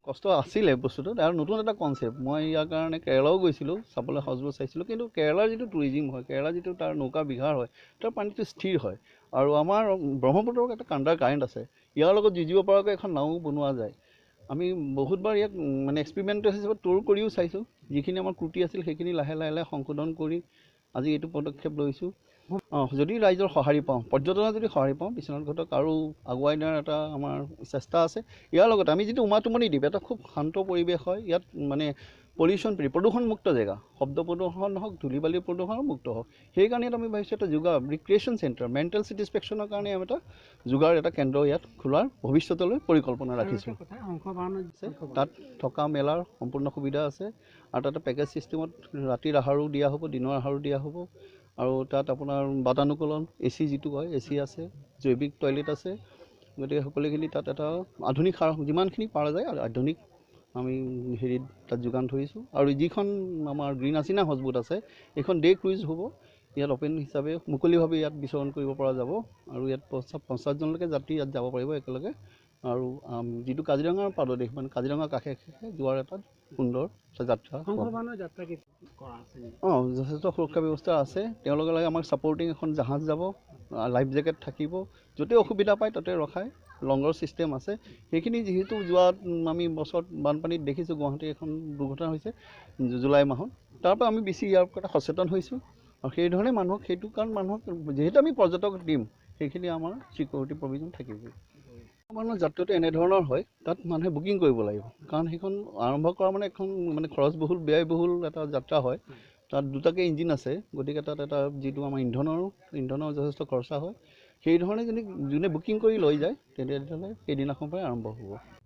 কষ্ট আছিলে বস্তুটো আৰু নতুন এটা কনসেপ্ট মই ইয়াৰ কাৰণে কেৰালাও গৈছিলোঁ চাবলৈ সজবোৰ চাইছিলোঁ কিন্তু কেৰালাৰ যিটো টুৰিজিম হয় কেৰালা যিটো তাৰ নৌকা বিহাৰ হয় তাৰ পানীটো স্থিৰ হয় আৰু আমাৰ ব্ৰহ্মপুত্ৰৰ এটা কাণ্ডাৰ কাৰেণ্ট আছে ইয়াৰ লগত যুঁজিব পৰাকৈ এখন নাও বনোৱা যায় আমি বহুতবাৰ ইয়াক মানে এক্সপেৰিমেণ্ট হিচাপে টুৰ কৰিও চাইছোঁ যিখিনি আমাৰ ত্ৰুটি আছিল সেইখিনি লাহে লাহে সংশোধন কৰি আজি এইটো পদক্ষেপ লৈছোঁ যদি ৰাইজৰ সঁহাৰি পাওঁ পৰ্যটনৰ যদি সঁহাৰি পাওঁ বিশ্বনাথ ঘাটক আৰু আগুৱাই নিয়াৰ এটা আমাৰ চেষ্টা আছে ইয়াৰ লগতে আমি যিটো উমাটুমনি দ্বীপ এটা খুব শান্ত পৰিৱেশ হয় ইয়াত মানে পলিউশ্যন ফ্ৰী প্ৰদূষণমুক্ত জেগা শব্দ প্ৰদূষণ হওক ধূলি বালিৰ প্ৰদূষণ মুক্ত হওক সেইকাৰণে আমি ভাবিছোঁ এটা যোগা ৰিক্ৰিয়েশ্যন চেণ্টাৰ মেণ্টেল ছেটিছফেকশ্যনৰ কাৰণে আমি এটা যোগাৰ এটা কেন্দ্ৰ ইয়াত খোলাৰ ভৱিষ্যতলৈ পৰিকল্পনা ৰাখিছোঁ তাত থকা মেলাৰ সম্পূৰ্ণ সুবিধা আছে আৰু তাতে পেকেজ ছিষ্টেমত ৰাতিৰ আহাৰো দিয়া হ'ব দিনৰ আহাৰো দিয়া হ'ব আৰু তাত আপোনাৰ বাতানুকূলন এচি যিটো হয় এচি আছে জৈৱিক টয়লেট আছে গতিকে সকলোখিনি তাত এটা আধুনিক সাৰ যিমানখিনি পৰা যায় আধুনিক আমি হেৰিত তাত যোগান ধৰিছোঁ আৰু যিখন আমাৰ গ্ৰীণ আচিনা হজবোট আছে এইখন ডে ক্ৰুইজ হ'ব ইয়াত অপেন হিচাপে মুকলিভাৱে ইয়াত বিচৰণ কৰিব পৰা যাব আৰু ইয়াত 50জনলৈকে যাত্ৰী ইয়াত যাব পাৰিব একেলগে আৰু যিটো কাজিৰঙাৰ পাদদেশ মানে কাজিৰঙাৰ কাষে কাষে যোৱাৰ এটা সুন্দৰ যাত্ৰা যথেষ্ট সুৰক্ষা ব্যৱস্থা আছে তেওঁলোকে লাগে আমাক ছাপৰ্টিং এখন জাহাজ যাব লাইফ জেকেট থাকিব য'তে অসুবিধা পায় তাতে ৰখাই লংগৰ ছিষ্টেম আছে সেইখিনি যিহেতু যোৱাত আমি বছৰত বানপানীত দেখিছোঁ গুৱাহাটীৰ এখন দুৰ্ঘটনা হৈছে জুলাই মাহত তাৰ পৰা আমি বেছি ইয়াৰ কথা সচেতন হৈছোঁ আৰু সেইধৰণে মানুহক সেইটো কাৰণ মানুহক যিহেতু আমি পৰ্যটক দিম সেইখিনি আমাৰ ছিকিউৰিটি প্ৰভিজন থাকিবই মানুহৰ যাত্ৰাটো এনেধৰণৰ হয় তাত মানুহে বুকিং কৰিব লাগিব কাৰণ সেইখন আৰম্ভ কৰা মানে এখন মানে খৰচবহুল ব্যয়বহুল এটা যাত্ৰা হয় তাত দুটাকৈ ইঞ্জিন আছে গতিকে তাত এটা যিটো আমাৰ ইন্ধনৰ যথেষ্ট খৰচা হয় সেই ধৰণে যদি যোনে বুকিং কৰি লৈ যায় তেতিয়াহ'লে সেইদিনাখনৰ পৰাই আৰম্ভ হ'ব